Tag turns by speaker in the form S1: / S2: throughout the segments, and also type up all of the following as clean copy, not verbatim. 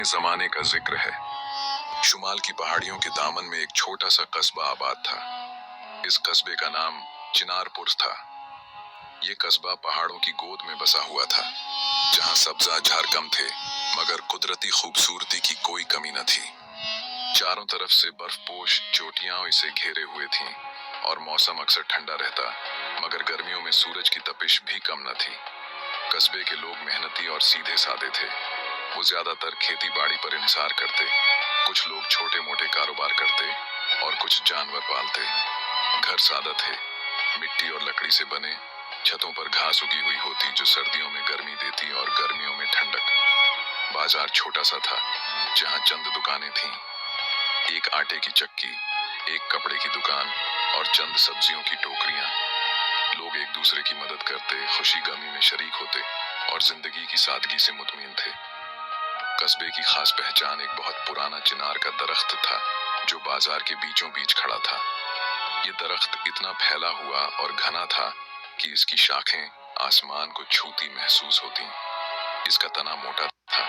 S1: जमाने का जिक्र है। शुमाल की पहाड़ियों के दामन में एक छोटा सा कस्बा आबाद था। इस कस्बे का नाम चिनारपुर था। ये कस्बा पहाड़ों की गोद में बसा हुआ था, जहाँ सब्जा झार कम थे, मगर कुदरती खूबसूरती की कोई कमी न थी। चारों तरफ से बर्फपोश चोटियां इसे घेरे हुए थीं, और मौसम अक्सर ठंडा रहता, मगर गर्मियों में सूरज की तपिश भी कम न थी। कस्बे के लोग मेहनती और सीधे साधे थे। वो ज्यादातर खेती बाड़ी पर इन्हिसार करते, कुछ लोग छोटे मोटे कारोबार करते और कुछ जानवर पालते। घर सादा थे, मिट्टी और लकड़ी से बने। छतों पर घास उगी हुई होती जो सर्दियों में गर्मी देती और गर्मियों में ठंडक। बाजार छोटा सा था, जहाँ चंद दुकानें थीं। एक आटे की चक्की, एक कपड़े की दुकान और चंद सब्जियों की टोकरियां। लोग एक दूसरे की मदद करते, खुशी गमी में शरीक होते और जिंदगी की सादगी से मुतमिन थे। कस्बे की खास पहचान एक बहुत पुराना चिनार का दरख्त था, जो बाजार के बीचों बीच खड़ा था। ये दरख्त इतना फैला हुआ और घना था कि इसकी शाखें आसमान को छूती महसूस होती। इसका तना मोटा था,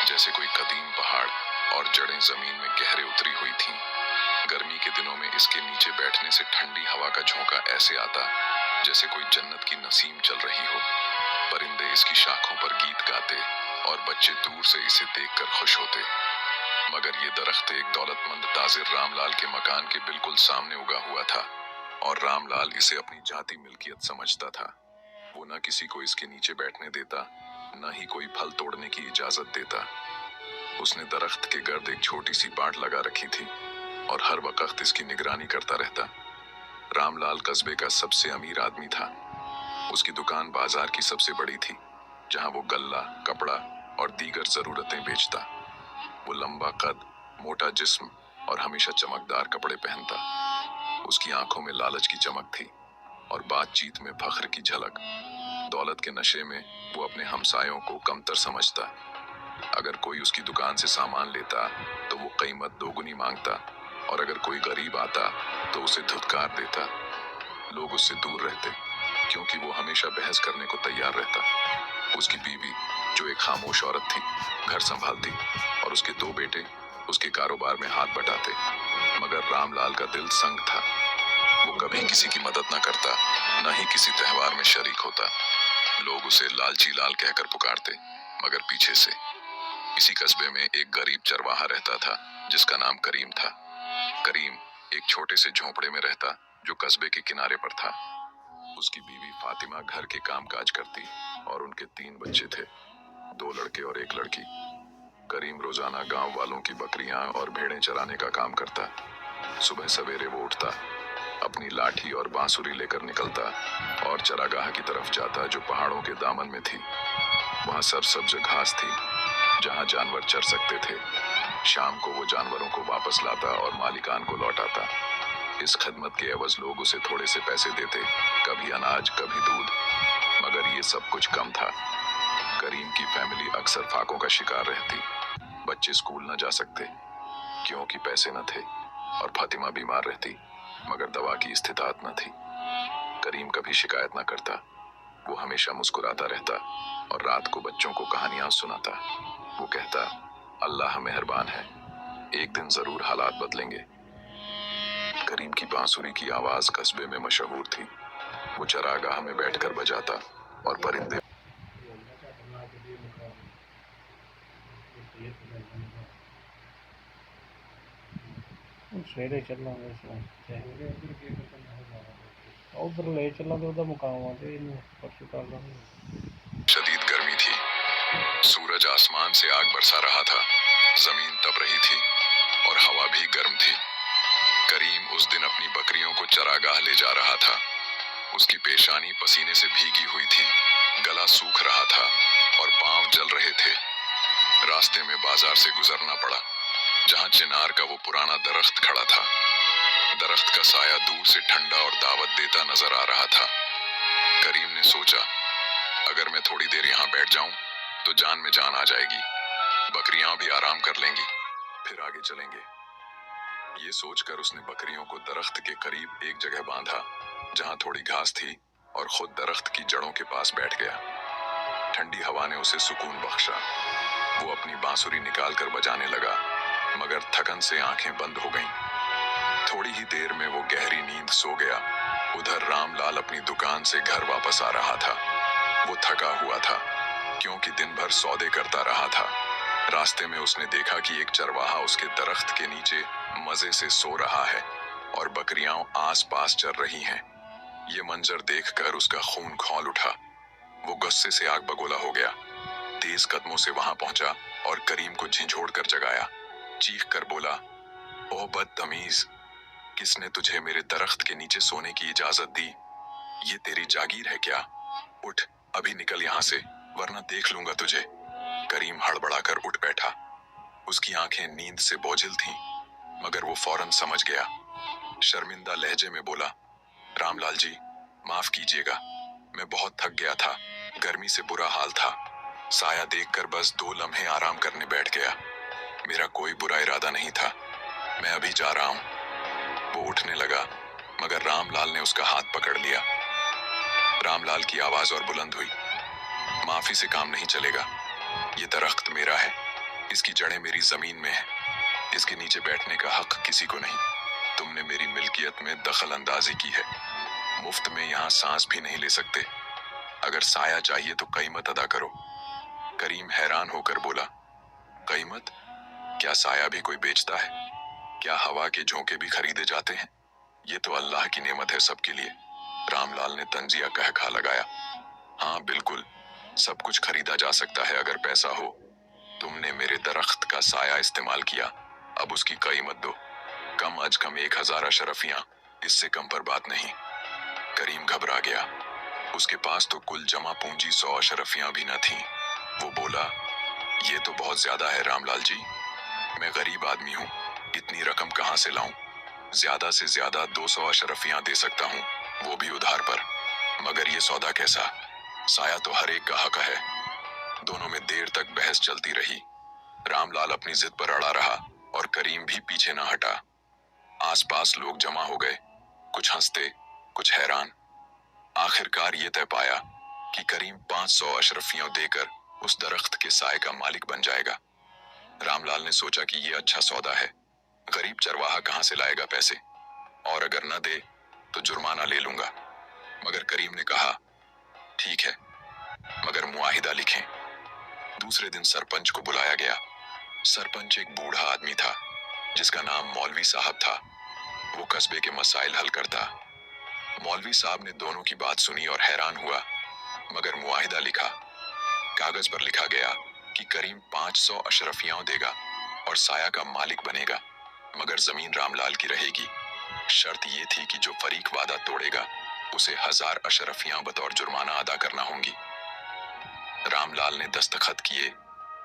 S1: जैसे कोई कदीम पहाड़, और जड़ें जमीन में गहरे उतरी हुई थीं। गर्मी के दिनों में इसके नीचे बैठने से ठंडी हवा का झोंका ऐसे आता जैसे कोई जन्नत की नसीम चल रही हो। परिंदे इसकी शाखों पर गीत गाते और बच्चे दूर से इसे देखकर खुश होते। मगर ये दरख्त एक दौलतमंद ताजिर रामलाल के मकान के बिल्कुल सामने उगा हुआ था, और रामलाल इसे अपनी जाती मिल्कियत समझता था। वो न किसी को इसके नीचे बैठने देता, न ही कोई फल तोड़ने की इजाजत देता। उसने दरख्त के गर्द एक छोटी सी बाट लगा रखी थी और हर वक्त इसकी निगरानी करता रहता। रामलाल कस्बे का सबसे अमीर आदमी था। उसकी दुकान बाजार की सबसे बड़ी थी, जहां वो गल्ला, कपड़ा और दीगर जरूरतें बेचता। वो लंबा कद, मोटा जिस्म और हमेशा चमकदार कपड़े पहनता। उसकी आंखों में लालच की चमक थी और बातचीत में फख्र की झलक। दौलत के नशे में वो अपने हमसायों को कमतर समझता। अगर कोई उसकी दुकान से सामान लेता तो वो कीमत दोगुनी मांगता, और अगर कोई गरीब आता तो उसे धुतकार देता। लोग उससे दूर रहते, क्योंकि वो हमेशा बहस करने को तैयार रहता। उसकी बीवी, जो एक खामोश औरत थी, घर संभालती, और उसके दो बेटे उसके कारोबार में हाथ बटाते। मगर रामलाल का दिल संग था। वो कभी किसी की मदद न करता, न ही किसी त्योहार में शरीक होता। लोग उसे लालची लाल कहकर पुकारते, मगर पीछे से। इसी कस्बे में एक गरीब चरवाहा रहता था, जिसका नाम करीम था। करीम एक छोटे से झोंपड़े में रहता, जो कस्बे के किनारे पर था। उसकी बीवी फातिमा घर के कामकाज करती, और उनके 3 बच्चे थे, 2 लड़के और 1 लड़की। करीम रोजाना गांव वालों की बकरियां और भेड़ें चराने का काम करता। सुबह सवेरे वो उठता, अपनी लाठी और बांसुरी लेकर निकलता और चरागाह की तरफ जाता, जो पहाड़ों के दामन में थी। वहां सरसब्ज घास थी, जहां जानवर चर सकते थे। शाम को वो जानवरों को वापस लाता और मालिकान को लौटाता। इस खिदमत के एवज लोग उसे थोड़े से पैसे देते, कभी अनाज, कभी दूध। मगर ये सब कुछ कम था। करीम की फैमिली अक्सर फाकों का शिकार रहती। बच्चे स्कूल न जा सकते क्योंकि पैसे न थे, और फातिमा बीमार रहती, मगर दवा की इस्तिताअत न थी। करीम कभी शिकायत न करता। वो हमेशा मुस्कुराता रहता और रात को बच्चों को कहानियां सुनाता। वो कहता, अल्लाह मेहरबान है, एक दिन जरूर हालात बदलेंगे। करीम की बांसुरी की आवाज कस्बे में मशहूर थी। वो चरागाह में बैठकर बजाता और परिंदे
S2: सवेरे चलना उधर ले चला तो मुकाम परसों कर लेंगे।
S1: शदीद गर्मी थी। सूरज आसमान से आग बरसा रहा था, जमीन तप रही थी और हवा भी गर्म थी। करीम उस दिन अपनी बकरियों को चरागाह ले जा रहा था। उसकी पेशानी पसीने से भीगी हुई थी, गला सूख रहा था और पांव जल रहे थे। रास्ते में बाजार से गुजरना पड़ा, जहां चिनार का वो पुराना दरख्त खड़ा था। दरख्त का साया दूर से ठंडा और दावत देता नजर आ रहा था। करीम ने सोचा, अगर मैं थोड़ी देर यहाँ बैठ जाऊं तो जान में जान आ जाएगी। बकरियां भी आराम कर लेंगी, फिर आगे चलेंगे। ये सोचकर उसने बकरियों को दरख्त के करीब एक जगह बांधा, जहां थोड़ी घास थी, और खुद दरख्त की जड़ों के पास बैठ गया। ठंडी हवा ने उसे सुकून बख्शा। वो अपनी बांसुरी निकाल कर बजाने लगा, मगर थकन से आंखें बंद हो गईं। थोड़ी ही देर में वो गहरी नींद सो गया। उधर रामलाल अपनी दुकान से घर वापस आ रहा था। वो थका हुआ था, क्योंकि दिन भर सौदे करता रहा था। रास्ते में उसने देखा कि एक चरवाहा उसके दरख्त के नीचे मजे से सो रहा है और बकरियां आस-पास चर रही हैं। ये मंजर देखकर उसका खून खौल उठा। वो गुस्से से आग बगोला हो गया। तेज कदमों से वहां पहुंचा और करीम को झिंझोड़ कर जगाया। चीख कर बोला, ओ बदतमीज, किसने तुझे मेरे दरख्त के नीचे सोने की इजाजत दी? ये तेरी जागीर है क्या? उठ, अभी निकल यहाँ से, वरना देख लूंगा तुझे। करीम हड़बड़ाकर उठ बैठा। उसकी आंखें नींद से बोझिल थीं, मगर वो फौरन समझ गया। शर्मिंदा लहजे में बोला, रामलाल जी, माफ कीजिएगा, मैं बहुत थक गया था, गर्मी से बुरा हाल था। साया देखकर बस 2 लम्हे आराम करने बैठ गया। मेरा कोई बुरा इरादा नहीं था, मैं अभी जा रहा हूँ। वो उठने लगा, मगर रामलाल ने उसका हाथ पकड़ लिया। रामलाल की आवाज और बुलंद हुई, माफी से काम नहीं चलेगा। ये दरख्त मेरा है, इसकी जड़ें मेरी जमीन में है, इसके नीचे बैठने का हक किसी को नहीं। तुमने मेरी मिल्कियत में दखल अंदाजी की है। मुफ्त में यहाँ सांस भी नहीं ले सकते। अगर साया चाहिए तो कीमत अदा करो। करीम हैरान होकर बोला, कीमत? क्या साया भी कोई बेचता है? क्या हवा के झोंके भी खरीदे जाते हैं? ये तो अल्लाह की नेमत है सबके लिए। रामलाल ने तंजिया कह खा लगाया, हाँ बिल्कुल, सब कुछ खरीदा जा सकता है अगर पैसा हो। तुमने मेरे दरख्त का साया इस्तेमाल किया, अब उसकी कीमत दो। कम अज कम 1000 अशरफियां, इससे कम पर बात नहीं। करीम घबरा गया। उसके पास तो कुल जमा पूंजी 100 अशरफियां भी न थीं। वो बोला, ये तो बहुत ज्यादा है रामलाल जी, मैं गरीब आदमी हूँ, इतनी रकम कहाँ से लाऊं? ज्यादा से ज्यादा 200 अशरफियां दे सकता हूँ, वो भी उधार पर। मगर ये सौदा कैसा? साया तो हर एक का हक है। दोनों में देर तक बहस चलती रही। रामलाल अपनी जिद पर अड़ा रहा और करीम भी पीछे न हटा। आसपास लोग जमा हो गए, कुछ हंसते, कुछ हैरान। आखिरकार ये तय पाया कि करीम 500 अशरफियां देकर उस दरख्त के साए का मालिक बन जाएगा। रामलाल ने सोचा कि ये अच्छा सौदा है, गरीब चरवाहा कहां से लाएगा पैसे, और अगर न दे तो जुर्माना ले लूंगा। मगर करीम ने कहा, ठीक है, मगर मुआहिदा लिखें। दूसरे दिन सरपंच को बुलाया गया। सरपंच एक बूढ़ा आदमी था, जिसका नाम मौलवी साहब था। वो कस्बे के मसाइल हल करता। मौलवी साहब ने दोनों की बात सुनी और हैरान हुआ, मगर मुआहिदा लिखा। कागज पर लिखा गया कि करीम 500 अशरफियां देगा और साया का मालिक बनेगा, मगर जमीन रामलाल की रहेगी। शर्त ये थी कि जो फरीक वादा तोड़ेगा, उसे 1000 अशरफियां बतौर जुर्माना अदा करना होंगी। रामलाल ने दस्तखत किए,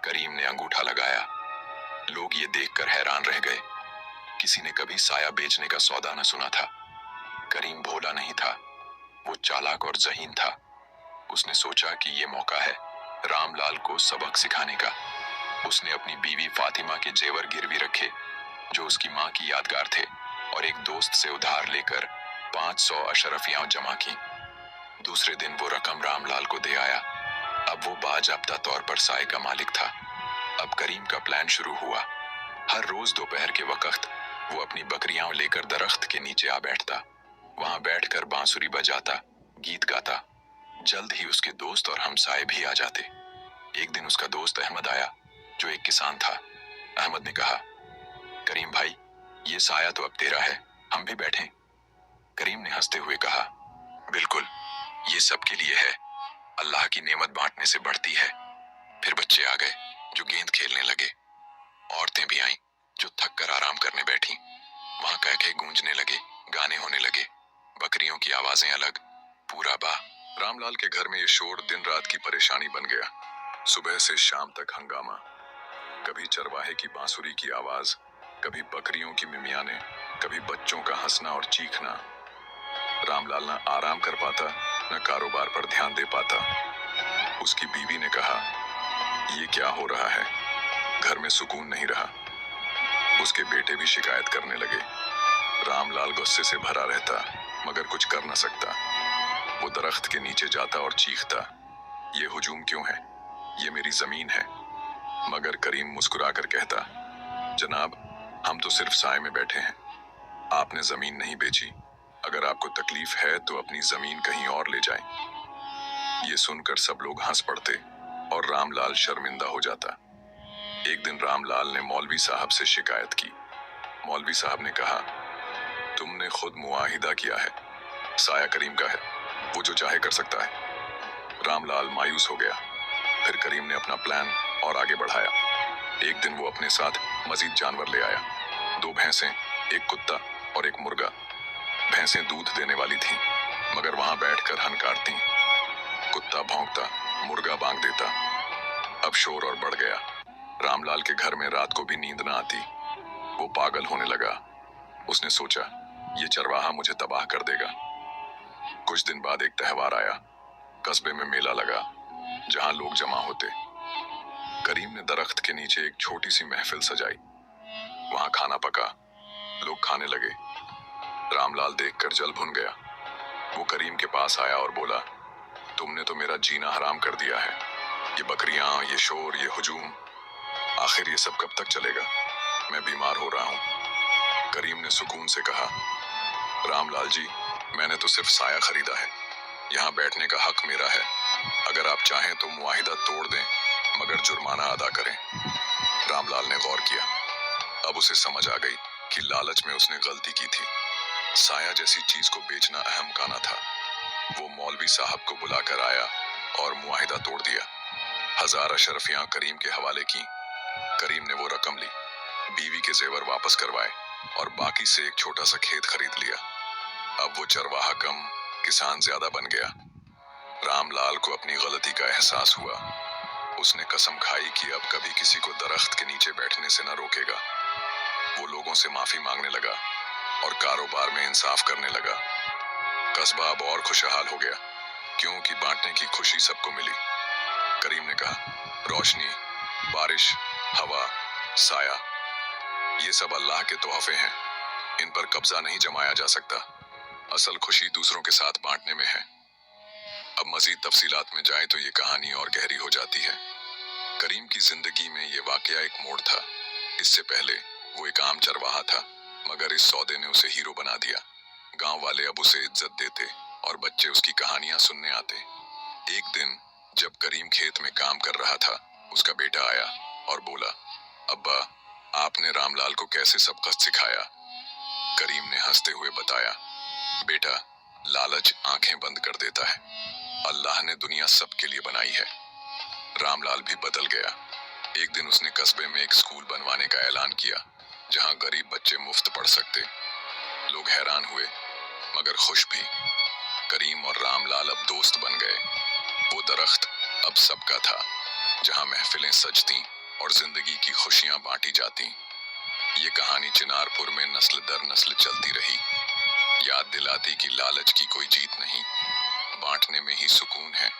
S1: करीम ने अंगूठा लगाया। लोग ये देखकर हैरान रह गए। किसी ने कभी साया बेचने का सौदा न सुना था। करीम भोला नहीं था, वो चालाक और ज़हीन था। उसने सोचा कि ये मौका है रामलाल को सबक सिखाने का। उसने अपनी बीवी फातिमा के जेवर गिरवी रखे, जो उसकी माँ की यादगार थे, और एक दोस्त से उधार लेकर 500 अशरफियां जमा की। दूसरे दिन वो रकम रामलाल को दे आया। अब वो बाजाब्ता तौर पर साए का मालिक था। अब करीम का प्लान शुरू हुआ। हर रोज दोपहर के वक्त वो अपनी बकरियां लेकर दरख्त के नीचे आ बैठता। वहां बैठकर बांसुरी बजाता, गीत गाता। जल्द ही उसके दोस्त और हमसाए भी आ जाते। एक दिन उसका दोस्त अहमद आया, जो एक किसान था। अहमद ने कहा, करीम भाई, ये साया तो अब तेरा है, हम भी बैठें? करीम ने हंसते हुए कहा, बिल्कुल, ये सबके लिए है। अल्लाह की नेमत बांटने से बढ़ती है। फिर बच्चे आ गए, जो गेंद खेलने लगे। औरतें भी आईं, जो थक कर आराम करने बैठी। वहां कहके गूंजने लगे, गाने होने लगे, बकरियों की आवाजें अलग, पूरा बा। रामलाल के घर में ये शोर दिन रात की परेशानी बन गया। सुबह से शाम तक हंगामा। कभी चरवाहे की बांसुरी की आवाज, कभी बकरियों की मिमियाने, कभी बच्चों का हंसना और चीखना। रामलाल न आराम कर पाता, न कारोबार पर ध्यान दे पाता। उसकी बीवी ने कहा, ये क्या हो रहा है? घर में सुकून नहीं रहा। उसके बेटे भी शिकायत करने लगे। रामलाल गुस्से से भरा रहता, मगर कुछ कर न सकता। वो दरख्त के नीचे जाता और चीखता, ये हुजूम क्यों है? ये मेरी जमीन है। मगर करीम मुस्कुरा कर कहता, जनाब, हम तो सिर्फ साए में बैठे हैं, आपने जमीन नहीं बेची। अगर आपको तकलीफ है तो अपनी जमीन कहीं और ले जाएं। ये सुनकर सब लोग हंस पड़ते और रामलाल शर्मिंदा हो जाता। एक दिन रामलाल ने मौलवी साहब से शिकायत की। मौलवी साहब ने कहा, तुमने खुद मुआहिदा किया है, साया करीम का है, वो जो चाहे कर सकता है। रामलाल मायूस हो गया। फिर करीम ने अपना प्लान और आगे बढ़ाया। एक दिन वो अपने साथ मजीद जानवर ले आया, 2 भैंसें, एक कुत्ता और एक मुर्गा। भैंसें दूध देने वाली थीं, मगर वहां बैठकर हनकारती। कुत्ता भौंकता, मुर्गा बांग देता। अब शोर और बढ़ गया। रामलाल के घर में रात को भी नींद न आती। वो पागल होने लगा। उसने सोचा, ये चरवाहा मुझे तबाह कर देगा। कुछ दिन बाद एक त्योहार आया। कस्बे में मेला लगा, जहां लोग जमा होते। करीम ने दरख्त के नीचे एक छोटी सी महफिल सजाई। वहां खाना पका, लोग खाने लगे। रामलाल देखकर जल भुन गया। वो करीम के पास आया और बोला, तुमने तो मेरा जीना हराम कर दिया है। ये बकरियां, ये शोर, ये हुजूम, आखिर ये सब कब तक चलेगा? मैं बीमार हो रहा हूँ। करीम ने सुकून से कहा, रामलाल जी, मैंने तो सिर्फ साया खरीदा है, यहाँ बैठने का हक मेरा है। अगर आप चाहें तो मुआहिदा तोड़ दें, मगर जुर्माना अदा करें। रामलाल ने गौर किया। अब उसे समझ आ गई कि लालच में उसने गलती की थी। साया जैसी चीज को बेचना अहमकाना था। वो मौलवी साहब को बुलाकर आया और मुआहिदा तोड़ दिया। 1000 अशरफियां करीम के हवाले की। करीम ने वो रकम ली, बीवी के जेवर वापस करवाए और बाकी से एक छोटा सा खेत खरीद लिया। अब वो चरवाहा कम, किसान ज्यादा बन गया। रामलाल को अपनी गलती का एहसास हुआ। उसने कसम खाई कि अब कभी किसी को दरख्त के नीचे बैठने से न रोकेगा। वो लोगों से माफी मांगने लगा और कारोबार में इंसाफ करने लगा। कस्बा अब और खुशहाल हो गया, क्योंकि बांटने की खुशी सबको मिली। करीम ने कहा, रोशनी, बारिश, हवा, साया, ये सब अल्लाह के तोहफे हैं। इन पर कब्जा नहीं जमाया जा सकता। असल खुशी दूसरों के साथ बांटने में है। अब मजीद तफसीलात में जाए तो ये कहानी और गहरी हो जाती है। करीम की जिंदगी में ये वाकया एक मोड़ था। इससे पहले वो एक आम चरवाहा था, मगर इस सौदे ने उसे हीरो बना दिया। गांव वाले अब उसे इज्जत देते और बच्चे उसकी कहानियां सुनने आते। एक दिन जब करीम खेत में काम कर रहा था, उसका बेटा आया और बोला, अब्बा, आपने रामलाल को कैसे सबक सिखाया? करीम ने हंसते हुए बताया, बेटा, लालच आंखें बंद कर देता है। अल्लाह ने दुनिया सबके लिए बनाई है। रामलाल भी बदल गया। एक दिन उसने कस्बे में एक स्कूल बनवाने का ऐलान किया, जहां गरीब बच्चे मुफ्त पढ़ सकते। लोग हैरान हुए, मगर खुश भी। करीम और रामलाल अब दोस्त बन गए। वो दरख्त अब सबका था, जहां महफिलें सजती और जिंदगी की खुशियां बांटी जाती। ये कहानी चिनारपुर में नस्ल दर नस्ल चलती रही, याद दिलाती कि लालच की कोई जीत नहीं, बांटने में ही सुकून है।